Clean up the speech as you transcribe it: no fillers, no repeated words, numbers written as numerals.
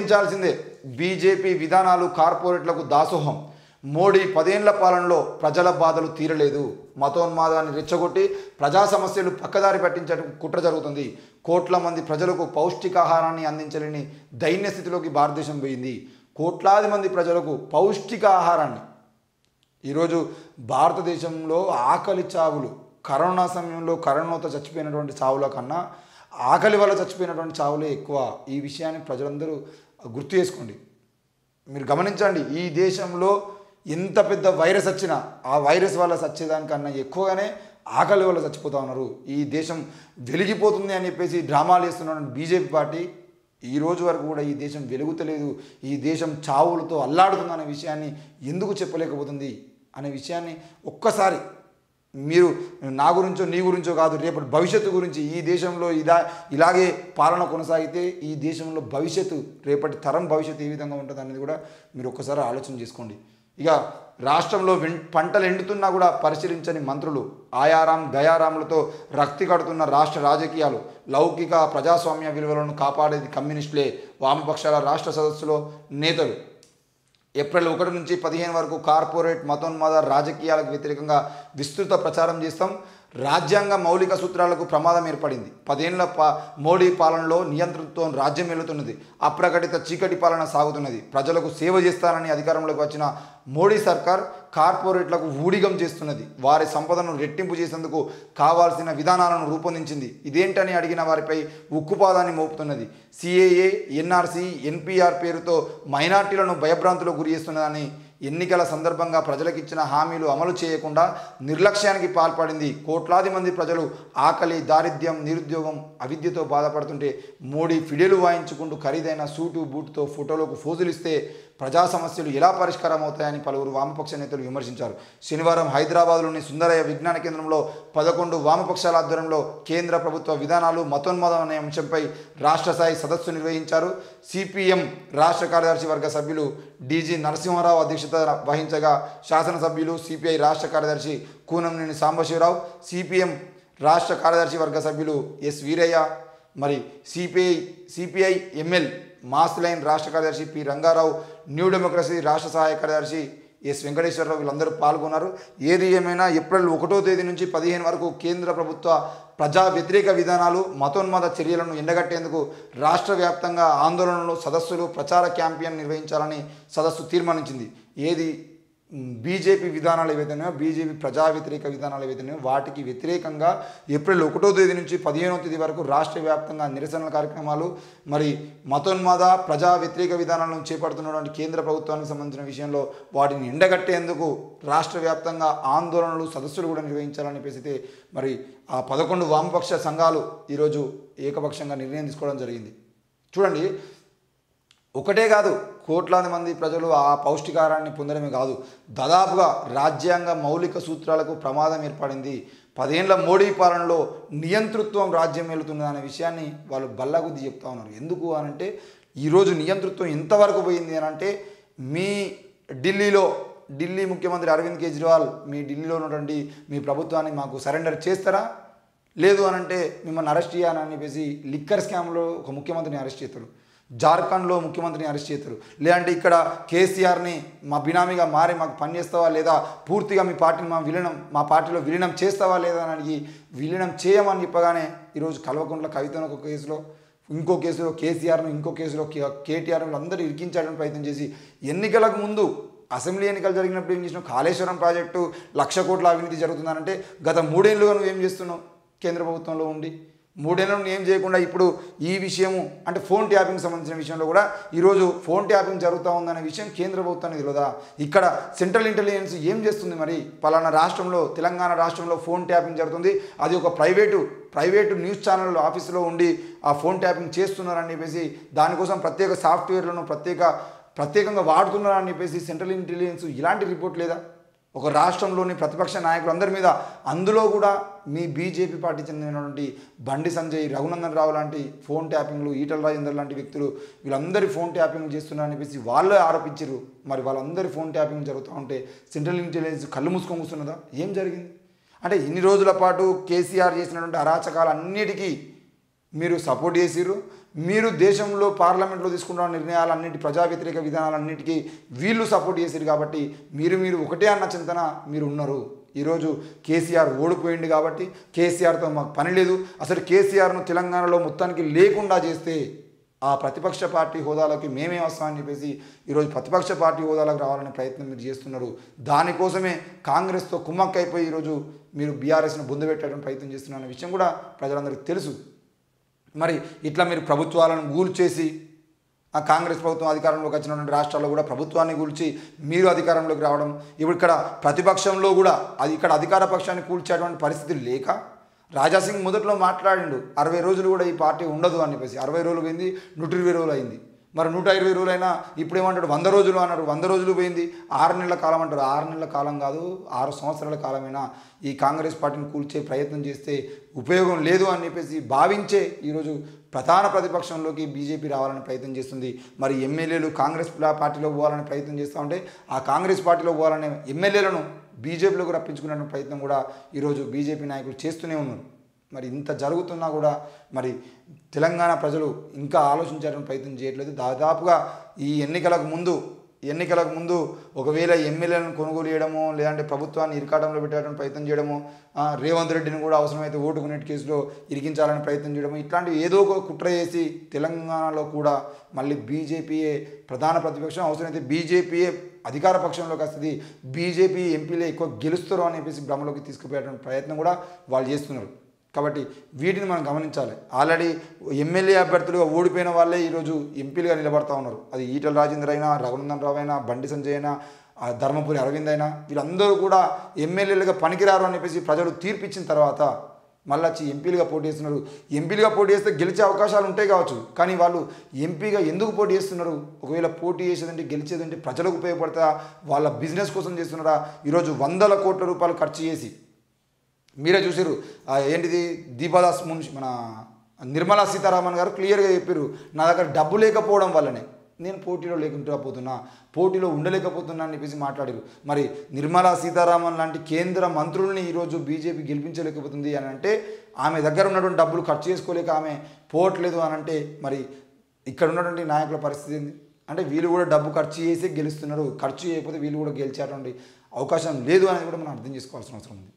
గమనించాల్సిందే. BJP విధానాలు కార్పొరేట్లకు దాసోహం. మోడీ 10 ఏళ్ల పాలనలో ప్రజల బాధలు తీరలేదు. మతోన్మాదాన్ని రెచ్చగొట్టి ప్రజా సమస్యలు పక్కదారి పట్టించడం కుట్ర జరుగుతుంది. కోట్ల మంది ప్రజలకు పౌష్టికాహారాన్ని అందించలేని దైన్య స్థితిలోకి భారతదేశం పోయింది. కోట్లాది మంది ప్రజలకు పౌష్టికాహారాన్ని ఈరోజు భారతదేశంలో ఆకలి చావులు, కరోనా సమయంలో కరోనాతో చచ్చిపోయినటువంటి చావుల కన్నా ఆకలి వల్ల చచ్చిపోయినటువంటి చావులే ఎక్కువ. ఈ విషయాన్ని ప్రజలందరూ గుర్తు చేసుకోండి. మీరు గమనించండి, ఈ దేశంలో ఎంత పెద్ద వైరస్ వచ్చినా ఆ వైరస్ వల్ల చచ్చేదానికన్నా ఎక్కువగానే ఆకలి వల్ల చచ్చిపోతూ ఉన్నారు. ఈ దేశం వెలిగిపోతుంది అని చెప్పేసి డ్రామాలు వేస్తున్న బీజేపీ పార్టీ ఈ రోజు వరకు కూడా ఈ దేశం వెలుగుతలేదు, ఈ దేశం చావులతో అల్లాడుతుంది అనే విషయాన్ని ఎందుకు చెప్పలేకపోతుంది అనే విషయాన్ని ఒక్కసారి మీరు నా గురించో నీ గురించో కాదు, రేపటి భవిష్యత్తు గురించి, ఈ దేశంలో ఇలాగే పాలన కొనసాగితే ఈ దేశంలో భవిష్యత్తు, రేపటి తరం భవిష్యత్తు ఏ విధంగా ఉంటుంది అనేది కూడా మీరు ఒక్కసారి ఆలోచన చేసుకోండి. ఇక రాష్ట్రంలో పంటలు ఎండుతున్నా కూడా పరిశీలించని మంత్రులు, ఆయారాం గయారాములతో రక్తి కడుతున్న రాష్ట్ర రాజకీయాలు, లౌకిక ప్రజాస్వామ్య విలువలను కాపాడేది కమ్యూనిస్టులే. వామపక్షాల రాష్ట్ర సదస్సులో నేతలు ఏప్రిల్ 1 నుంచి 15 వరకు కార్పొరేట్ మతోన్మాద రాజకీయాలకు వ్యతిరేకంగా విస్తృత ప్రచారం చేస్తాం. రాజ్యాంగ మౌలిక సూత్రాలకు ప్రమాదం ఏర్పడింది. 10 ఏళ్ల మోడీ పాలనలో నియంతృత్వం రాజ్యం వెళుతున్నది. అప్రకటిత చీకటి పాలన సాగుతున్నది. ప్రజలకు సేవ చేస్తానని అధికారంలోకి వచ్చిన మోడీ సర్కార్ కార్పొరేట్లకు ఊడిగం చేస్తున్నది. వారి సంపదను రెట్టింపు చేసేందుకు కావాల్సిన విధానాలను రూపొందించింది. ఇదేంటని అడిగిన వారిపై ఉక్కుపాదాన్ని మోపుతున్నది. సిఏఏ, ఎన్ఆర్సీ, ఎన్పిఆర్ పేరుతో మైనార్టీలను భయభ్రాంతులకు గురి చేస్తున్నదని, ఎన్నికల సందర్భంగా ప్రజలకు ఇచ్చిన హామీలు అమలు చేయకుండా నిర్లక్ష్యానికి పాల్పడింది. కోట్లాది మంది ప్రజలు ఆకలి, దారిద్ర్యం, నిరుద్యోగం, అవిద్యతో బాధపడుతుంటే మోడీ ఫిడేలు వాయించుకుంటూ ఖరీదైన సూటు బూటుతో ఫోటోలకు ఫోజులిస్తే ప్రజా సమస్యలు ఎలా పరిష్కారం అవుతాయని పలువురు వామపక్ష నేతలు విమర్శించారు. శనివారం హైదరాబాద్లోని సుందరయ్య విజ్ఞాన కేంద్రంలో 11 వామపక్షాల ఆధ్వర్యంలో కేంద్ర ప్రభుత్వ విధానాలు, మతోన్మాదం అనే అంశంపై రాష్ట్ర స్థాయి సదస్సు నిర్వహించారు. సిపిఎం రాష్ట్ర కార్యదర్శి వర్గ సభ్యులు డీజీ నరసింహారావు అధ్యక్షత వహించగా, శాసనసభ్యులు సిపిఐ రాష్ట్ర కార్యదర్శి కూనంనేని సాంబశివరావు, సిపిఎం రాష్ట్ర కార్యదర్శి వర్గ సభ్యులు ఎస్ వీరయ్య, మరి సిపిఐ ఎంఎల్ మాస్ లైన్ రాష్ట్ర కార్యదర్శి పి రంగారావు, న్యూ డెమోక్రసీ రాష్ట్ర సహాయ కార్యదర్శి ఎస్ వెంకటేశ్వరరావు వీళ్ళందరూ పాల్గొన్నారు. ఏది ఏమైనా ఏప్రిల్ 1వ తేదీ నుంచి 15 వరకు కేంద్ర ప్రభుత్వ ప్రజా వ్యతిరేక విధానాలు, మతోన్మాద చర్యలను ఎండగట్టేందుకు రాష్ట్ర వ్యాప్తంగా ఆందోళనలు, సదస్సులు, ప్రచార క్యాంపెయిన్ నిర్వహించాలని సదస్సు తీర్మానించింది. ఏది బీజేపీ విధానాలు ఏవైతున్నాయో, బీజేపీ ప్రజా వ్యతిరేక విధానాలు ఏవైతున్నాయో వాటికి వ్యతిరేకంగా ఏప్రిల్ 1వ తేదీ నుంచి 15వ తేదీ వరకు రాష్ట్ర వ్యాప్తంగా నిరసనల కార్యక్రమాలు, మరి మతోన్మాద ప్రజా వ్యతిరేక విధానాలను చేపడుతున్నటువంటి కేంద్ర ప్రభుత్వానికి సంబంధించిన విషయంలో వాటిని ఎండగట్టేందుకు రాష్ట్ర వ్యాప్తంగా ఆందోళనలు, సదస్సులు కూడా నిర్వహించాలని చెప్పేసి మరి ఆ 11 వామపక్ష సంఘాలు ఈరోజు ఏకపక్షంగా నిర్ణయం తీసుకోవడం జరిగింది. చూడండి, ఒకటే కాదు, కోట్లాది మంది ప్రజలు ఆ పౌష్టికాహారాన్ని పొందడమే కాదు, దాదాపుగా రాజ్యాంగ మౌలిక సూత్రాలకు ప్రమాదం ఏర్పడింది. 10 ఏళ్ల మోడీ పాలనలో నియంతృత్వం రాజ్యం వెళుతున్నది అనే విషయాన్ని వాళ్ళు బల్లగుద్ది చెప్తా ఉన్నారు. ఎందుకు అనంటే ఈరోజు నియంతృత్వం ఎంతవరకు పోయింది అని అంటే, మీ ఢిల్లీ ముఖ్యమంత్రి అరవింద్ కేజ్రీవాల్ మీ ఢిల్లీలో ఉన్నటువంటి మీ ప్రభుత్వాన్ని మాకు సరెండర్ చేస్తారా, లేదు అనంటే మిమ్మల్ని అరెస్ట్ చేయాలని చెప్పేసి లిక్కర్ స్కామ్లో ఒక ముఖ్యమంత్రిని అరెస్ట్ చేస్తారు, జార్ఖండ్లో ముఖ్యమంత్రిని అరెస్ట్ చేస్తారు, లేదంటే ఇక్కడ కేసీఆర్ని మా బినామీగా మారి మాకు పనిచేస్తావా లేదా, పూర్తిగా మీ పార్టీని మా పార్టీలో విలీనం చేస్తావా లేదా అని అడిగి విలీనం చేయమని చెప్పగానే ఈరోజు కల్వకుంట్ల కవితను ఒక కేసులో, ఇంకో కేసులో కేసీఆర్ను, ఇంకో కేసులో కేటీఆర్ అందరూ ఇరికించడానికి ప్రయత్నం చేసి, ఎన్నికలకు ముందు అసెంబ్లీ ఎన్నికలు జరిగినప్పుడు ఏం చేసినావు, కాళేశ్వరం ప్రాజెక్టు 1,00,000 కోట్ల అవినీతి జరుగుతుందనంటే గత 3 ఏళ్ళుగా నువ్వేం చేస్తున్నావు కేంద్ర ప్రభుత్వంలో ఉండి, 3 ఏళ్ళను ఏం చేయకుండా ఇప్పుడు ఈ విషయము అంటే ఫోన్ ట్యాపింగ్ సంబంధించిన విషయంలో కూడా ఈరోజు ఫోన్ ట్యాపింగ్ జరుగుతూ ఉందనే విషయం కేంద్ర ప్రభుత్వానికి తెలియదా? ఇక్కడ సెంట్రల్ ఇంటెలిజెన్స్ ఏం చేస్తుంది? మరి పలానా రాష్ట్రంలో, తెలంగాణ రాష్ట్రంలో ఫోన్ ట్యాపింగ్ జరుగుతుంది, అది ఒక ప్రైవేటు న్యూస్ ఛానల్ ఆఫీసులో ఉండి ఆ ఫోన్ ట్యాపింగ్ చేస్తున్నారని చెప్పేసి, దానికోసం ప్రత్యేక సాఫ్ట్వేర్లను ప్రత్యేకంగా వాడుతున్నారని చెప్పేసి సెంట్రల్ ఇంటెలిజెన్స్ ఇలాంటి రిపోర్ట్ లేదా? ఒక రాష్ట్రంలోని ప్రతిపక్ష నాయకులు అందరి మీద, అందులో కూడా మీ బీజేపీ పార్టీ చెందినటువంటి బండి సంజయ్, రఘునందన్ రావు లాంటి ఫోన్ ట్యాపింగ్లు, ఈటల రాజేందర్ లాంటి వ్యక్తులు వీళ్ళందరి ఫోన్ ట్యాపింగ్ చేస్తున్నారని చెప్పేసి వాళ్ళే ఆరోపించారు. మరి వాళ్ళందరి ఫోన్ ట్యాపింగ్ జరుగుతూ ఉంటే సెంట్రల్ ఇంటెలిజెన్స్ కళ్ళు మూసుకొని కూర్చున్నదా? ఏం జరిగింది అంటే, ఇన్ని రోజుల పాటు కేసీఆర్ చేసినటువంటి అరాచకాలన్నిటికీ మీరు సపోర్ట్ చేసిర్రు, మీరు దేశంలో పార్లమెంట్లో తీసుకున్న నిర్ణయాలన్నిటి ప్రజా వ్యతిరేక విధానాలన్నిటికీ వీళ్ళు సపోర్ట్ చేశారు కాబట్టి మీరు ఒకటే అన్న చింతన మీరు ఉన్నారు. ఈరోజు కేసీఆర్ ఓడిపోయింది కాబట్టి కేసీఆర్తో మాకు పని లేదు, అసలు కేసీఆర్ను తెలంగాణలో మొత్తానికి లేకుండా చేస్తే ఆ ప్రతిపక్ష పార్టీ హోదాలోకి మేమే వస్తామని చెప్పేసి ఈరోజు ప్రతిపక్ష పార్టీ హోదాలకు రావాలనే ప్రయత్నం మీరు చేస్తున్నారు. దానికోసమే కాంగ్రెస్తో కుమ్మక్కైపోయి ఈరోజు మీరు బీఆర్ఎస్ను బొందబెట్టడం ప్రయత్నం చేస్తున్న విషయం కూడా ప్రజలందరికీ తెలుసు. మరి ఇట్లా మీరు ప్రభుత్వాలను కూల్చేసి ఆ కాంగ్రెస్ ప్రభుత్వం అధికారంలోకి వచ్చినటువంటి రాష్ట్రాల్లో కూడా ప్రభుత్వాన్ని కూల్చి మీరు అధికారంలోకి రావడం, ఇప్పుడు ఇక్కడ ప్రతిపక్షంలో కూడా ఇక్కడ అధికార పక్షాన్ని కూల్చేటువంటి పరిస్థితి లేక రాజాసింగ్ మొదట్లో మాట్లాడిండు 60 రోజులు కూడా ఈ పార్టీ ఉండదు అని చెప్పేసి. 60 రోజులు పోయింది, 120 రోజులు అయింది. మరి 120 రోజులైనా ఇప్పుడు ఏమంటాడు 100 రోజులు అన్నారు. 100 రోజులు పోయింది, 6 నెలల కాలం అంటారు. 6 నెలల కాలం కాదు, 6 సంవత్సరాల కాలమైనా ఈ కాంగ్రెస్ పార్టీని కూల్చే ప్రయత్నం చేస్తే ఉపయోగం లేదు అని చెప్పేసి భావించే ఈరోజు ప్రధాన ప్రతిపక్షంలోకి బీజేపీ రావాలని ప్రయత్నం చేస్తుంది. మరి ఎమ్మెల్యేలు కాంగ్రెస్ పార్టీలో పోవాలని ప్రయత్నం చేస్తూ ఉంటే ఆ కాంగ్రెస్ పార్టీలో పోవాలనే ఎమ్మెల్యేలను బీజేపీలోకి రప్పించుకునే ప్రయత్నం కూడా ఈరోజు బీజేపీ నాయకులు చేస్తూనే ఉన్నారు. మరి ఇంత జరుగుతున్నా కూడా మరి తెలంగాణ ప్రజలు ఇంకా ఆలోచించాలని ప్రయత్నం చేయట్లేదు. దాదాపుగా ఈ ఎన్నికలకు ముందు ఒకవేళ ఎమ్మెల్యేలను కొనుగోలు చేయడమో లేదంటే ప్రభుత్వాన్ని ఇరకాటంలో పెట్టడానికి ప్రయత్నం చేయడమో, రేవంత్ రెడ్డిని కూడా అవసరమైతే ఓటుకునే కేసులో ఇరికించాలని ప్రయత్నం చేయడము, ఇట్లాంటివి ఏదో ఒక కుట్ర చేసి తెలంగాణలో కూడా మళ్ళీ బీజేపీయే ప్రధాన ప్రతిపక్షం, అవసరమైతే బీజేపీయే అధికార పక్షంలోకి వస్తుంది, బీజేపీ ఎంపీలే ఎక్కువ గెలుస్తారు అని చెప్పేసి భ్రమలోకి తీసుకుపోయేటువంటి ప్రయత్నం కూడా వాళ్ళు చేస్తున్నారు. కాబట్టి వీటిని మనం గమనించాలి. ఆల్రెడీ ఎమ్మెల్యే అభ్యర్థులుగా ఓడిపోయిన వాళ్ళే ఈరోజు ఎంపీలుగా నిలబడతా ఉన్నారు. అది ఈటల రాజేందర్ అయినా, రఘునందన్ రావు అయినా, బండి సంజయ్ అయినా, ధర్మపురి అరవింద్ అయినా, వీళ్ళందరూ కూడా ఎమ్మెల్యేలుగా పనికిరారు అని చెప్పేసి ప్రజలు తీర్పిచ్చిన తర్వాత మళ్ళీ వచ్చి ఎంపీలుగా పోటీ చేస్తున్నారు. ఎంపీలుగా పోటీ చేస్తే గెలిచే అవకాశాలు ఉంటాయి కావచ్చు, కానీ వాళ్ళు ఎంపీగా ఎందుకు పోటీ చేస్తున్నారు? ఒకవేళ పోటీ చేసేదంటే గెలిచేదంటే ప్రజలకు ఉపయోగపడతా, వాళ్ళ బిజినెస్ కోసం చేస్తున్నారా? ఈరోజు 100 కోట్ల రూపాయలు ఖర్చు చేసి మీరే చూసారు. ఏంటిది దీపాదాస్ మున్షి మన నిర్మలా సీతారామన్ గారు క్లియర్గా చెప్పారు, నా దగ్గర డబ్బు లేకపోవడం వల్లనే నేను పోటీలో పోటీలో ఉండలేకపోతున్నా అని చెప్పేసి మాట్లాడారు. మరి నిర్మలా సీతారామన్ లాంటి కేంద్ర మంత్రుల్ని ఈరోజు బీజేపీ గెలిపించలేకపోతుంది అని అంటే, ఆమె దగ్గర ఉన్నటువంటి డబ్బులు ఖర్చు చేసుకోలేక ఆమె పోవట్లేదు అని అంటే, మరి ఇక్కడ ఉన్నటువంటి నాయకుల పరిస్థితి ఏంది అంటే వీళ్ళు కూడా డబ్బు ఖర్చు చేసి గెలుస్తున్నారు, ఖర్చు చేయకపోతే వీళ్ళు కూడా గెలిచేటువంటి అవకాశం లేదు అనేది కూడా మనం అర్థం చేసుకోవాల్సిన అవసరం ఉంది.